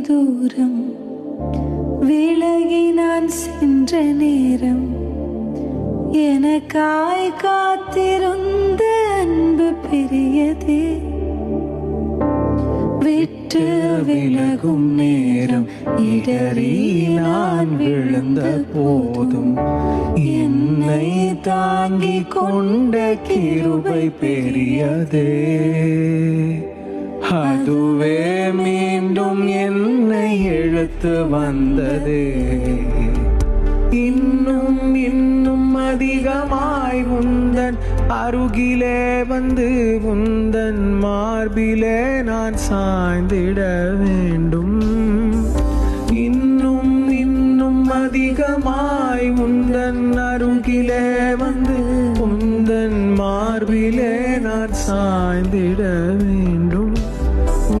தூரம் விலகி நான் சென்ற நேரம் எனக்காய் காத்திருந்த அன்பு பெரியதே. விட்டு விலகும் நேரம் இடறி நான் விழுந்த போதும் என்னை தாங்கி கொண்ட கிருபை பெரியதே. அதுவே மீண்டும் என்னை இழுத்து வந்ததே. இன்னும் இன்னும் அதிகமாய் உந்தன் அருகிலே வந்து உந்தன் மார்பிலே நான் சாய்ந்திட வேண்டும். இன்னும் இன்னும் அதிகமாய் உந்தன் அருகிலே வந்து உந்தன் மார்பிலே நான் சாய்ந்திட வேண்டும்.